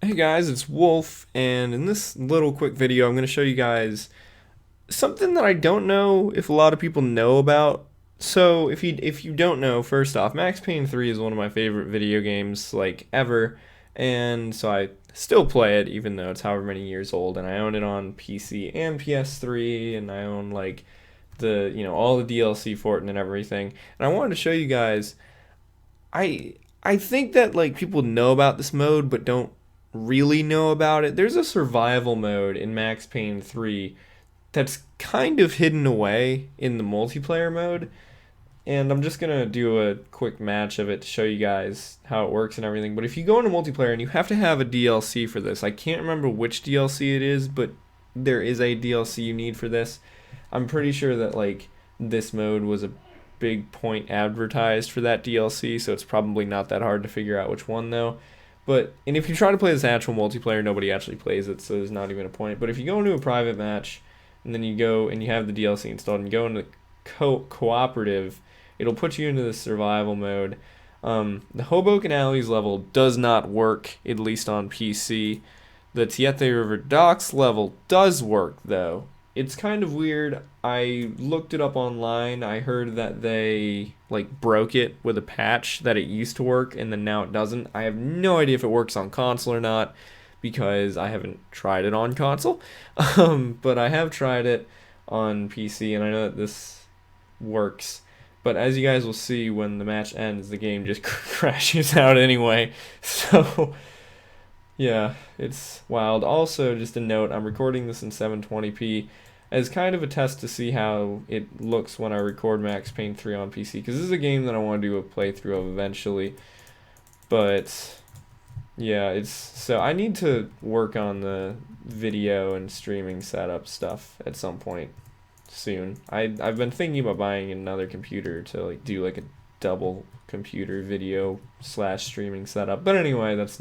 Hey guys, it's Wolf, and in this little quick video, I'm going to show you guys something that I don't know if a lot of people know about. So, if you don't know, first off, Max Payne 3 is one of my favorite video games like ever, and so I still play it even though it's however many years old, and I own it on PC and PS3, and I own like all the DLC for it and everything. And I wanted to show you guys I think that like people know about this mode but don't really know about it. There's a survival mode in Max Payne 3 that's kind of hidden away in the multiplayer mode, and I'm just gonna do a quick match of it to show you guys how it works and everything. But if you go into multiplayer, and you have to have a DLC for this, I can't remember which DLC it is, but there is a DLC you need for this. I'm pretty sure that like this mode was a big point advertised for that DLC, so it's probably not that hard to figure out which one though. And if you try to play this actual multiplayer, nobody actually plays it, so there's not even a point. But if you go into a private match, and then you go and you have the DLC installed, and you go into cooperative, it'll put you into the survival mode. The Hoboken Alleys level does not work, at least on PC. The Tiete River Docks level does work, though. It's kind of weird. I looked it up online. I heard that they like broke it with a patch, that it used to work and then now it doesn't. I have no idea if it works on console or not because I haven't tried it on console. But I have tried it on PC, and I know that this works. But as you guys will see, when the match ends, the game just crashes out anyway. So yeah, it's wild. Also, just a note, I'm recording this in 720p as kind of a test to see how it looks when I record Max Payne 3 on PC, because this is a game that I want to do a playthrough of eventually. But yeah, so I need to work on the video and streaming setup stuff at some point soon. I've been thinking about buying another computer to like do like a double computer video slash streaming setup. But anyway, that's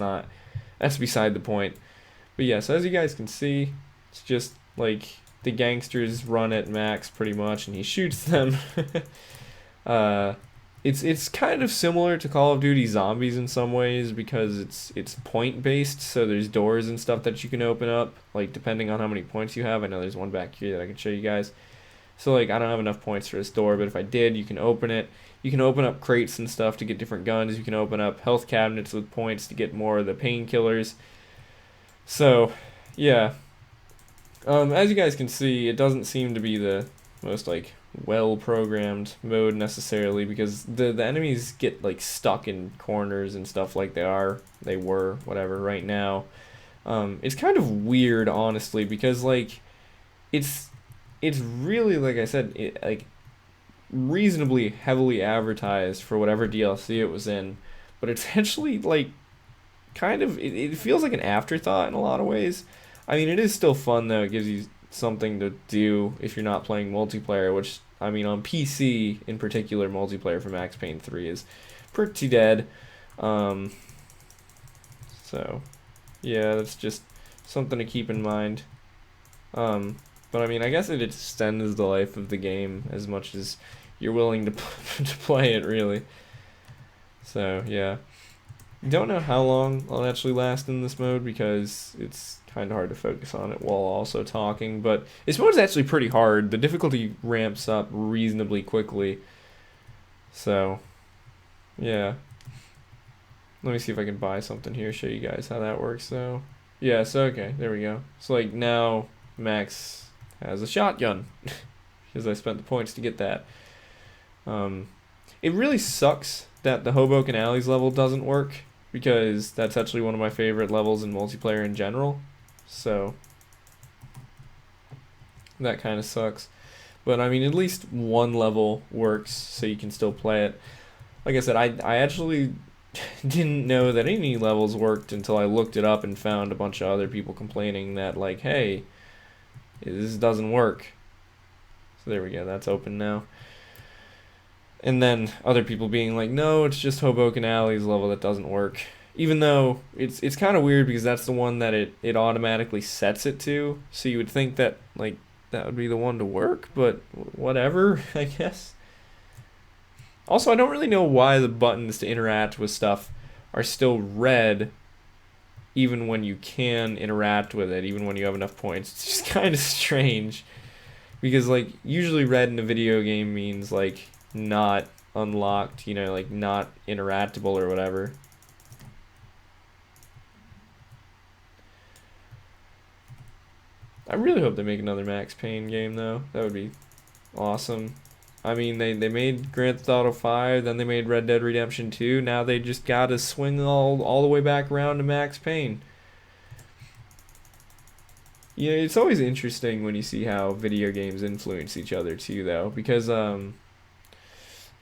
beside the point. But yeah, so as you guys can see, it's just like the gangsters run at Max pretty much, and he shoots them. It's kind of similar to Call of Duty Zombies in some ways, because it's point based, so there's doors and stuff that you can open up, like depending on how many points you have. I know there's one back here that I can show you guys. So like I don't have enough points for this door, but if I did, you can open it. You can open up crates and stuff to get different guns. You can open up health cabinets with points to get more of the painkillers. So yeah. As you guys can see, it doesn't seem to be the most like well-programmed mode necessarily, because the enemies get like stuck in corners and stuff like they were whatever right now. It's kind of weird, honestly, because like it's really, like I said, like reasonably heavily advertised for whatever DLC it was in, but it's actually like kind of it feels like an afterthought in a lot of ways. I mean, it is still fun though. It gives you something to do if you're not playing multiplayer, which I mean on PC in particular, multiplayer for Max Payne 3 is pretty dead. So yeah, that's just something to keep in mind. But I mean, I guess it extends the life of the game as much as you're willing to to play it, really. So yeah, don't know how long I'll actually last in this mode, because it's kind of hard to focus on it while also talking. But this mode is actually pretty hard. The difficulty ramps up reasonably quickly. So yeah, let me see if I can buy something here, show you guys how that works though. Yeah, so okay, there we go. So like now Max has a shotgun because I spent the points to get that. It really sucks that the Hoboken Alleys level doesn't work, because that's actually one of my favorite levels in multiplayer in general. So that kind of sucks. But I mean, at least one level works, so you can still play it. Like I said, I actually didn't know that any levels worked until I looked it up and found a bunch of other people complaining that like, hey, this doesn't work. So there we go, that's open now. And then other people being like, no, it's just Hoboken Alleys level that doesn't work. Even though it's kind of weird, because that's the one that it automatically sets it to. So you would think that like that would be the one to work, but whatever, I guess. Also, I don't really know why the buttons to interact with stuff are still red, even when you can interact with it, even when you have enough points. It's just kind of strange because like usually red in a video game means like not unlocked, you know, like not interactable or whatever. I really hope they make another Max Payne game though. That would be awesome. I mean, they made Grand Theft Auto 5, then they made Red Dead Redemption 2. Now they just gotta swing all the way back around to Max Payne. You know, it's always interesting when you see how video games influence each other too, though, because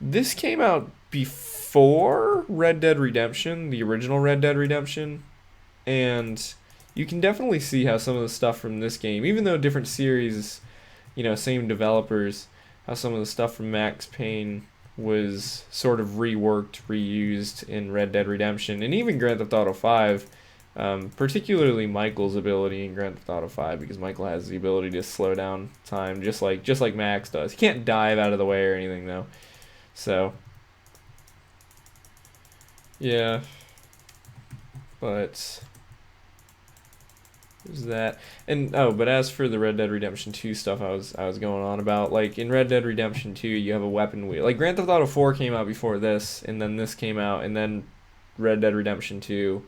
this came out before Red Dead Redemption, the original Red Dead Redemption, and you can definitely see how some of the stuff from this game, even though different series, you know, same developers, how some of the stuff from Max Payne was sort of reworked, reused in Red Dead Redemption, and even Grand Theft Auto 5. Particularly Michael's ability in Grand Theft Auto 5, because Michael has the ability to slow down time just like Max does. He can't dive out of the way or anything though. So yeah, but there's that. And oh, but as for the Red Dead Redemption 2 stuff I was going on about, like in Red Dead Redemption 2 you have a weapon wheel. Like Grand Theft Auto 4 came out before this, and then this came out, and then Red Dead Redemption 2,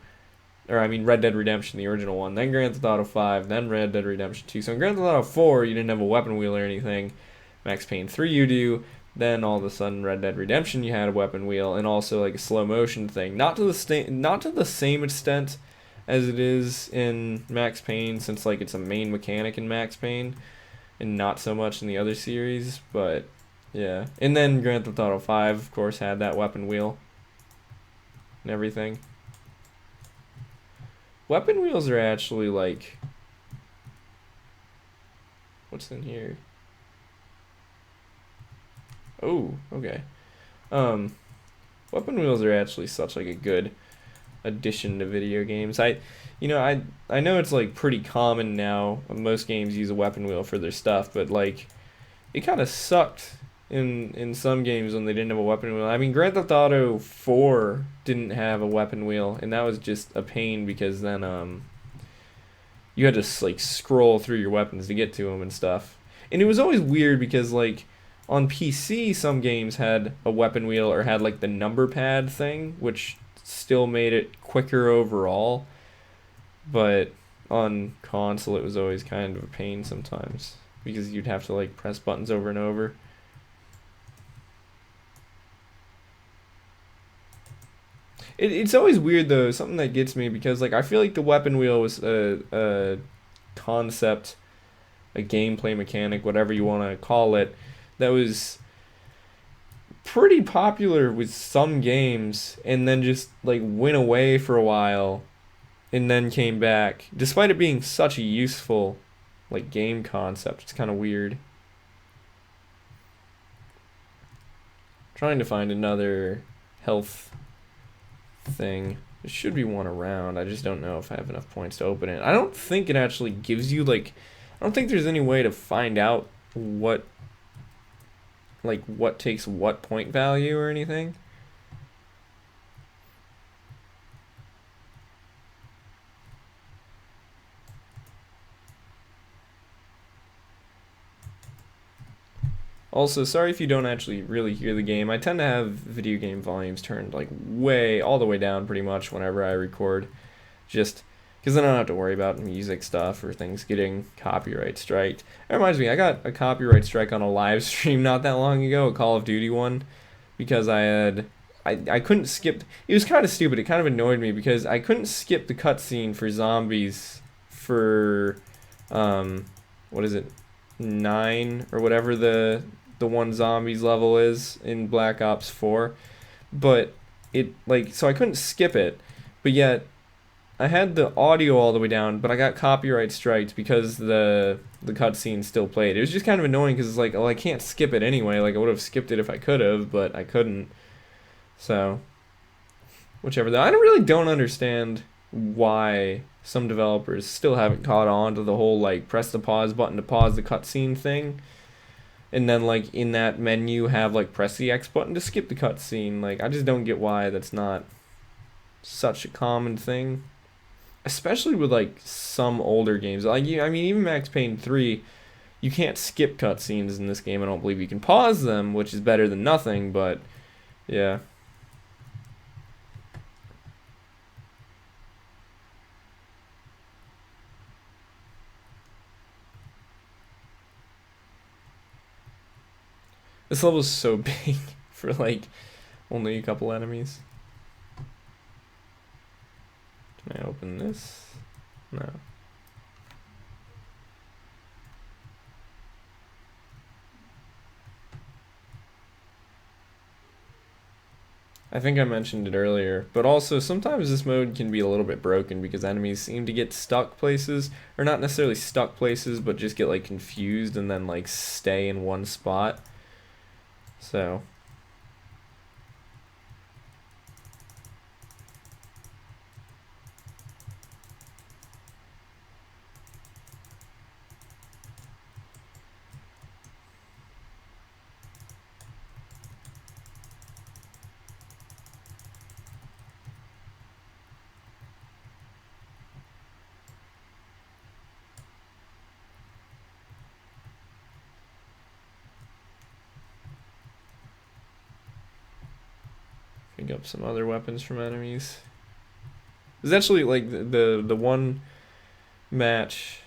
or I mean Red Dead Redemption, the original one, then Grand Theft Auto 5, then Red Dead Redemption 2. So in Grand Theft Auto 4, you didn't have a weapon wheel or anything. Max Payne 3 you do. Then all of a sudden Red Dead Redemption you had a weapon wheel and also like a slow motion thing. Not to the same extent as it is in Max Payne, since like it's a main mechanic in Max Payne and not so much in the other series, but yeah. And then Grand Theft Auto 5 of course had that weapon wheel and everything. Weapon wheels are actually like, what's in here? Oh, okay. Weapon wheels are actually such like a good addition to video games. I know it's like pretty common now. Most games use a weapon wheel for their stuff, but like it kind of sucked in some games when they didn't have a weapon wheel. I mean, Grand Theft Auto 4 didn't have a weapon wheel, and that was just a pain because then you had to like scroll through your weapons to get to them and stuff. And it was always weird because like on PC some games had a weapon wheel or had like the number pad thing, which still made it quicker overall. But on console it was always kind of a pain sometimes because you'd have to like press buttons over and over. It's always weird though, something that gets me, because like I feel like the weapon wheel was a concept, a gameplay mechanic, whatever you want to call it, that was pretty popular with some games and then just like went away for a while and then came back, despite it being such a useful like game concept. It's kind of weird. Trying to find another health thing. There should be one around. I just don't know if I have enough points to open it. I don't think it actually gives you like, I don't think there's any way to find out what takes what point value or anything. Also, sorry if you don't actually really hear the game. I tend to have video game volumes turned like all the way down pretty much whenever I record. Just because then I don't have to worry about music stuff or things getting copyright striked. That reminds me, I got a copyright strike on a live stream not that long ago, a Call of Duty one, because I couldn't skip. It was kind of stupid. It kind of annoyed me because I couldn't skip the cutscene for zombies for, what is it, 9 or whatever the one zombies level is in Black Ops 4, but it like, so I couldn't skip it, but yet I had the audio all the way down, but I got copyright striked because the cutscene still played. It was just kind of annoying because it's like, well, I can't skip it anyway. Like I would have skipped it if I could have, but I couldn't. So whichever. Though I really don't understand why some developers still haven't caught on to the whole like press the pause button to pause the cutscene thing, and then like in that menu have like press the X button to skip the cutscene. Like I just don't get why that's not such a common thing. especially with like some older games. Like I mean, even Max Payne 3, you can't skip cutscenes in this game. I don't believe you can pause them, which is better than nothing. But yeah, this level is so big for like only a couple enemies. Can I open this? No. I think I mentioned it earlier, but also sometimes this mode can be a little bit broken because enemies seem to get stuck places, or not necessarily stuck places, but just get like confused and then like stay in one spot. So, pick up some other weapons from enemies. It's actually like the one match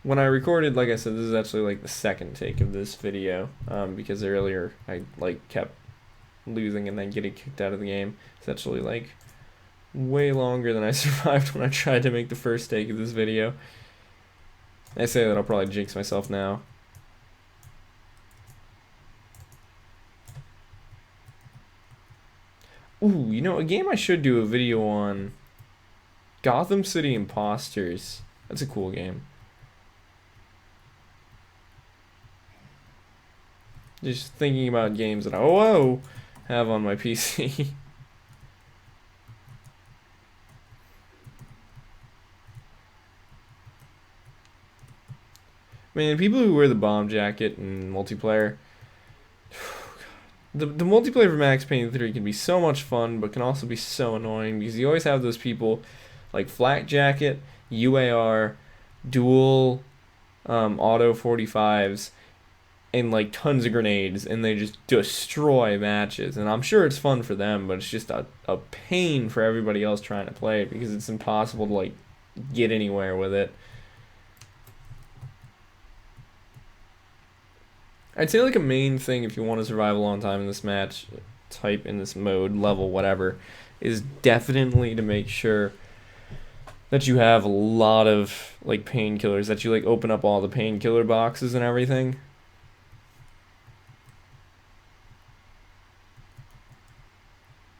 when I recorded, like I said, this is actually like the second take of this video, because earlier I like kept losing and then getting kicked out of the game. It's actually like way longer than I survived when I tried to make the first take of this video. I say that I'll probably jinx myself now. Ooh, you know, a game I should do a video on, Gotham City Imposters. That's a cool game. Just thinking about games that I have on my PC. Man, people who wear the bomb jacket in multiplayer, the multiplayer for Max Payne 3 can be so much fun, but can also be so annoying because you always have those people like Flak Jacket, UAR, dual auto 45s, and like tons of grenades, and they just destroy matches. And I'm sure it's fun for them, but it's just a pain for everybody else trying to play it because it's impossible to like get anywhere with it. I'd say like a main thing if you want to survive a long time in this match type, in this mode, level, whatever, is definitely to make sure that you have a lot of like painkillers, that you like open up all the painkiller boxes and everything.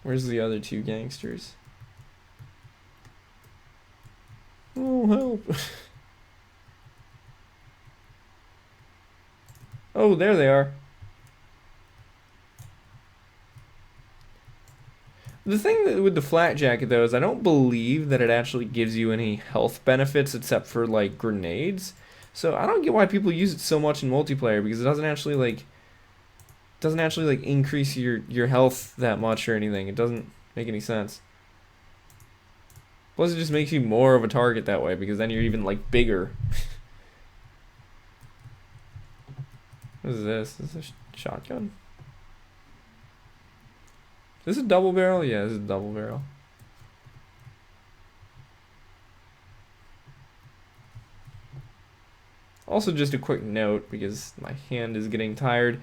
Where's the other two gangsters? Oh, help. Oh, there they are. The thing with the flat jacket though is I don't believe that it actually gives you any health benefits except for like grenades. So I don't get why people use it so much in multiplayer because it doesn't actually like increase your health that much or anything. It doesn't make any sense. Plus it just makes you more of a target that way because then you're even like bigger. What is this? Is this a shotgun? Is this a double barrel? Yeah, this is a double barrel. Also, just a quick note, because my hand is getting tired,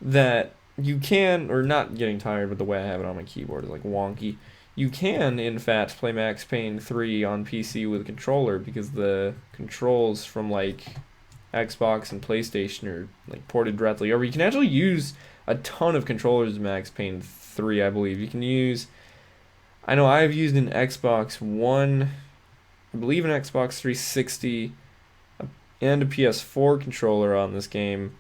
that you can, or not getting tired, but the way I have it on my keyboard is like wonky. You can, in fact, play Max Payne 3 on PC with a controller because the controls from like Xbox and PlayStation are like ported directly over. You can actually use a ton of controllers in Max Payne 3, I believe. You can use, I know I've used an Xbox One, I believe an Xbox 360, and a PS4 controller on this game,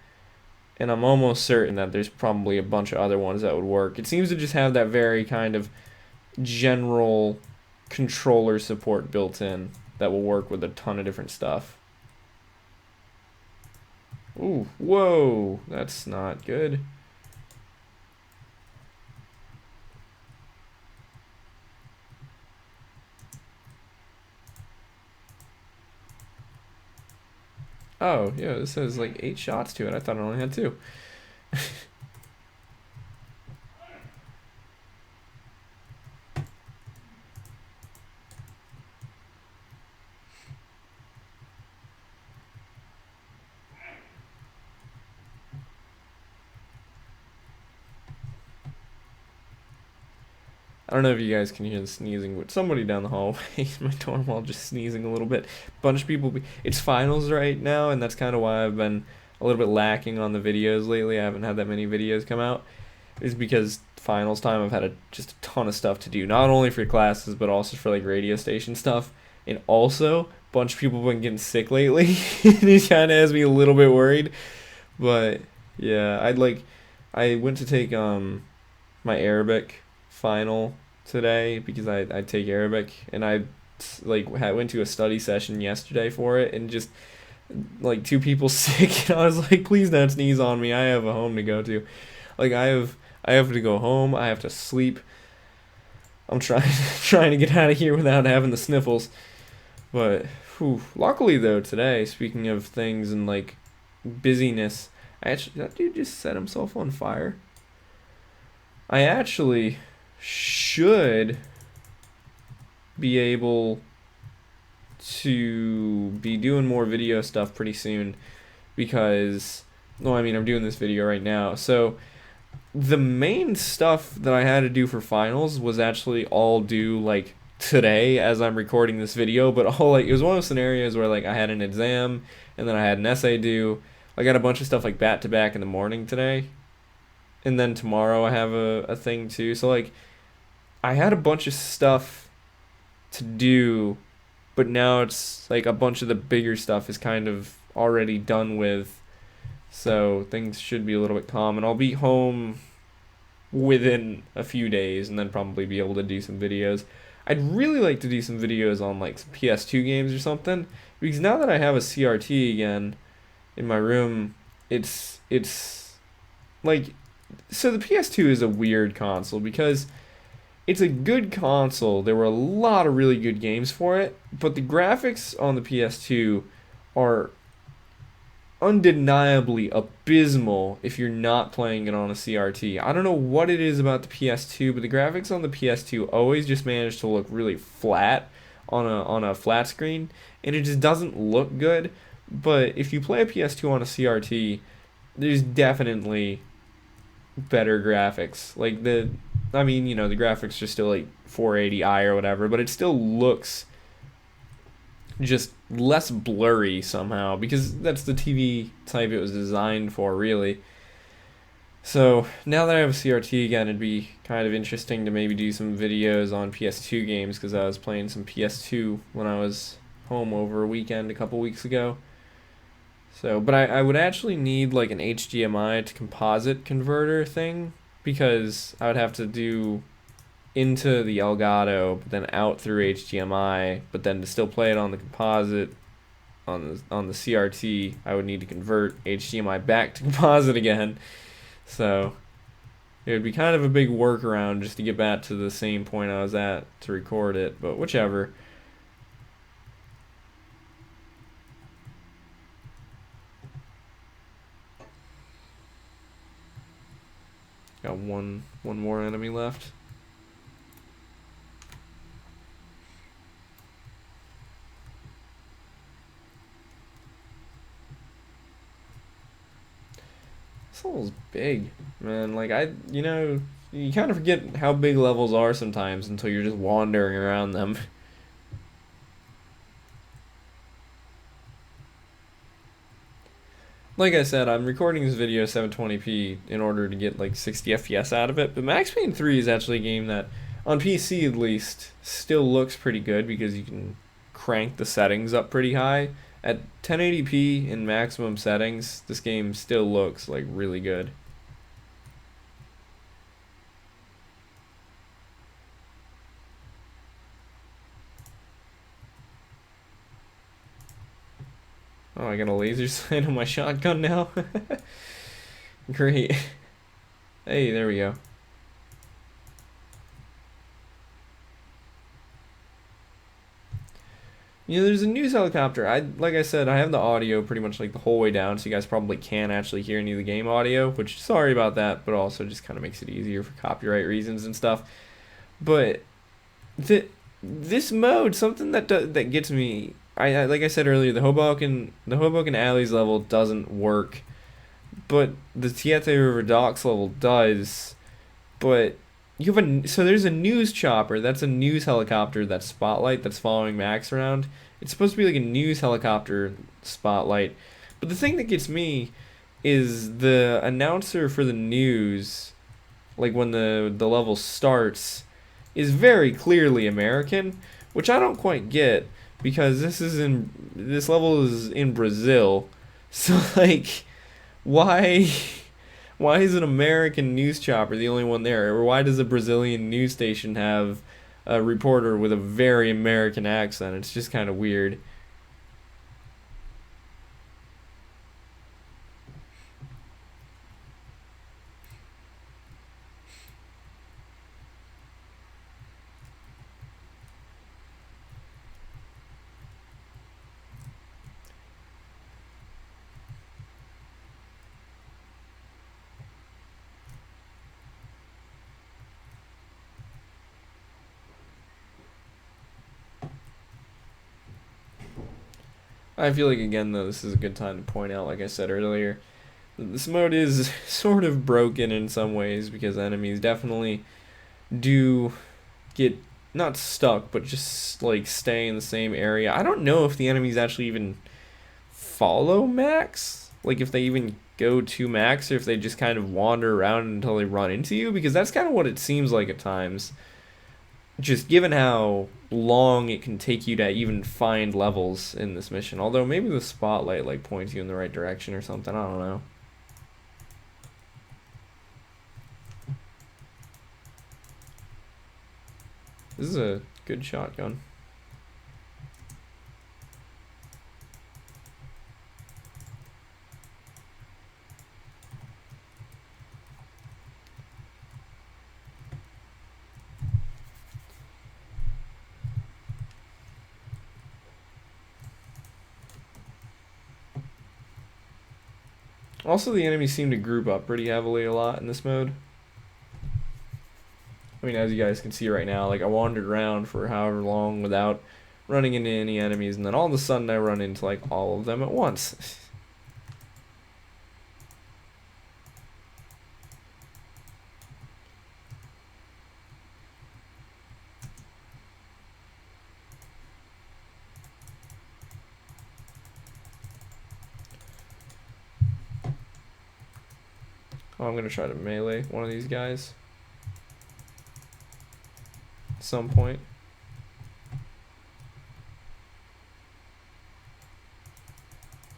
and I'm almost certain that there's probably a bunch of other ones that would work. It seems to just have that very kind of general controller support built in that will work with a ton of different stuff. Ooh, whoa, that's not good. Oh, yeah, this says like 8 shots to it. I thought it only had 2. I don't know if you guys can hear the sneezing, but somebody down the hallway in my dorm wall just sneezing a little bit. Bunch of people. It's finals right now, and that's kind of why I've been a little bit lacking on the videos lately. I haven't had that many videos come out. Is because finals time I've had just a ton of stuff to do, not only for classes but also for like radio station stuff, and also a bunch of people have been getting sick lately. It kind of has me a little bit worried, but yeah, I went to take my Arabic final today because I take Arabic, and I went to a study session yesterday for it, and just like 2 people sick, and I was like, please don't sneeze on me. I have a home to go to. Like I have to go home. I have to sleep. I'm trying to get out of here without having the sniffles. But whew, luckily though today, speaking of things and like busyness, that dude just set himself on fire. I actually should be able to be doing more video stuff pretty soon because, no, I mean, I'm doing this video right now. So the main stuff that I had to do for finals was actually all due like today as I'm recording this video, but all like it was one of those scenarios where like I had an exam and then I had an essay due. I got a bunch of stuff like back to back in the morning today, and then tomorrow I have a thing too. So like I had a bunch of stuff to do, but now it's like a bunch of the bigger stuff is kind of already done with. So things should be a little bit calm, and I'll be home within a few days and then probably be able to do some videos. I'd really like to do some videos on like some PS2 games or something, because now that I have a CRT again in my room, it's like, so the PS2 is a weird console because it's a good console. There were a lot of really good games for it, but the graphics on the PS2 are undeniably abysmal if you're not playing it on a CRT. I don't know what it is about the PS2, but the graphics on the PS2 always just manage to look really flat on a flat screen, and it just doesn't look good. But if you play a PS2 on a CRT, there's definitely better graphics. Like I mean, you know, the graphics are still like 480i or whatever, but it still looks just less blurry somehow, because that's the TV type it was designed for, really. So now that I have a CRT again, it'd be kind of interesting to maybe do some videos on PS2 games, because I was playing some PS2 when I was home over a weekend a couple weeks ago. So, but I would actually need like an HDMI to composite converter thing, because I would have to do into the Elgato, but then out through HDMI, but then to still play it on the composite on the CRT, I would need to convert HDMI back to composite again. So it would be kind of a big workaround just to get back to the same point I was at to record it, but whichever. Got one more enemy left. This level's big, man. Like, you know, you kind of forget how big levels are sometimes until you're just wandering around them. Like I said, I'm recording this video 720p in order to get like 60 FPS out of it, but Max Payne 3 is actually a game that, on PC at least, still looks pretty good because you can crank the settings up pretty high. At 1080p in maximum settings, this game still looks like really good. Oh, I got a laser sight on my shotgun now. Great. Hey, there we go. There's a news helicopter. Like I said, I have the audio pretty much like the whole way down, so you guys probably can't actually hear any of the game audio, which sorry about that, but also just kind of makes it easier for copyright reasons and stuff. But the this mode, something that gets me. I like I said earlier, the Hoboken Alleys level doesn't work, but the Tietze River Docks level does. But so there's a news chopper. That's a news helicopter. That's Spotlight. That's following Max around. It's supposed to be like a news helicopter Spotlight. But the thing that gets me is the announcer for the news, like when the level starts, is very clearly American, which I don't quite get because this level is in Brazil. So like why why is an American news chopper the only one there? Or why does a Brazilian news station have a reporter with a very American accent? It's just kind of weird. I feel like again though this is a good time to point out, like I said earlier, that this mode is sort of broken in some ways because enemies definitely do get not stuck but just like stay in the same area. I don't know if the enemies actually even follow Max, like if they even go to Max or if they just kind of wander around until they run into you, because that's kind of what it seems like at times, just given how long it can take you to even find levels in this mission. Although maybe the spotlight like points you in the right direction or something, I don't know. This is a good shotgun. Also, the enemies seem to group up pretty heavily a lot in this mode. I mean, as you guys can see right now, like I wandered around for however long without running into any enemies, and then all of a sudden I run into like all of them at once. Oh, I'm gonna try to melee one of these guys at some point.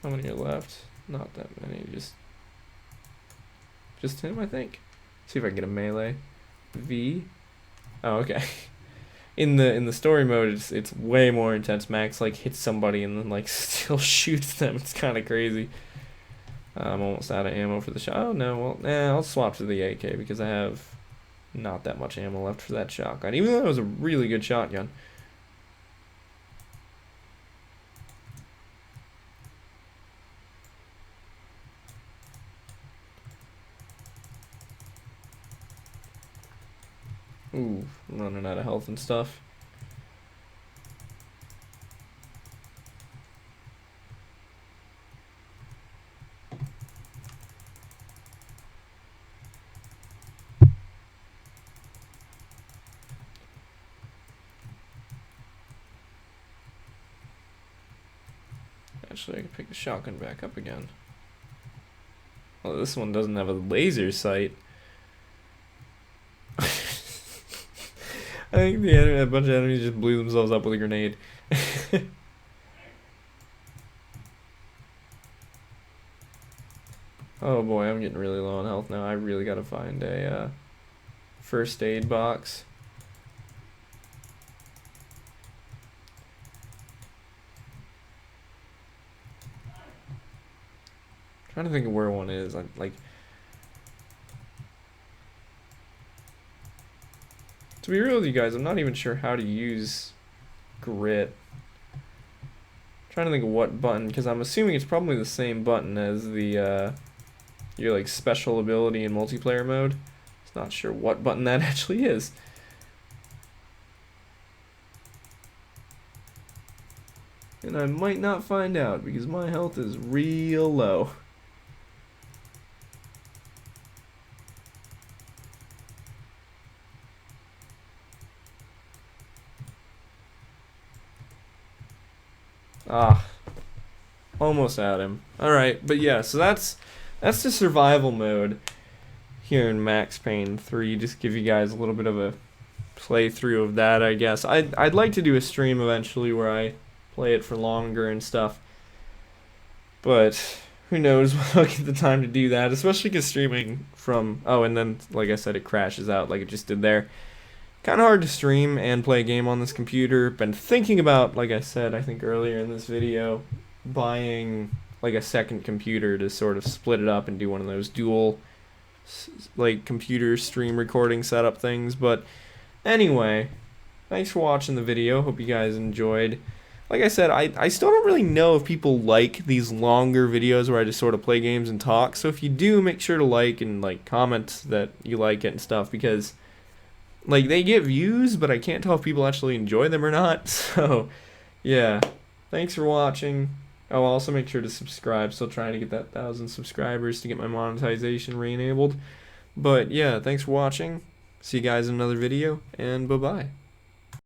How many are left? Not that many. Just him, I think. See if I can get a melee. V. Oh, okay. In the story mode, it's way more intense. Max like hits somebody and then like still shoots them. It's kind of crazy. I'm almost out of ammo for the shot. Oh no, well, I'll swap to the AK because I have not that much ammo left for that shotgun. Even though it was a really good shotgun. Ooh, I'm running out of health and stuff. Actually, I can pick the shotgun back up again. Well, this one doesn't have a laser sight. I think a bunch of enemies just blew themselves up with a grenade. Oh boy, I'm getting really low on health now. I really gotta find a first aid box. Trying to think of where one is. Like, to be real with you guys, I'm not even sure how to use grit. trying to think of what button, because I'm assuming it's probably the same button as the your like special ability in multiplayer mode. Just not sure what button that actually is. And I might not find out because my health is real low. Ah, almost at him. Alright, but yeah, so that's the survival mode here in Max Payne 3. Just give you guys a little bit of a playthrough of that, I guess. I'd like to do a stream eventually where I play it for longer and stuff. But who knows when I'll get the time to do that, especially because streaming from... Oh, and then, like I said, it crashes out like it just did there. Kind of hard to stream and play a game on this computer. Been thinking about, like I said, I think earlier in this video, buying like a second computer to sort of split it up and do one of those dual like computer stream recording setup things. But anyway, thanks for watching the video. Hope you guys enjoyed. Like I said, I still don't really know if people like these longer videos where I just sort of play games and talk. So if you do, make sure to like and like comment that you like it and stuff, because like they get views, but I can't tell if people actually enjoy them or not. So yeah, thanks for watching. Oh, also make sure to subscribe. Still trying to get that 1,000 subscribers to get my monetization re-enabled. But yeah, thanks for watching. See you guys in another video, and bye-bye.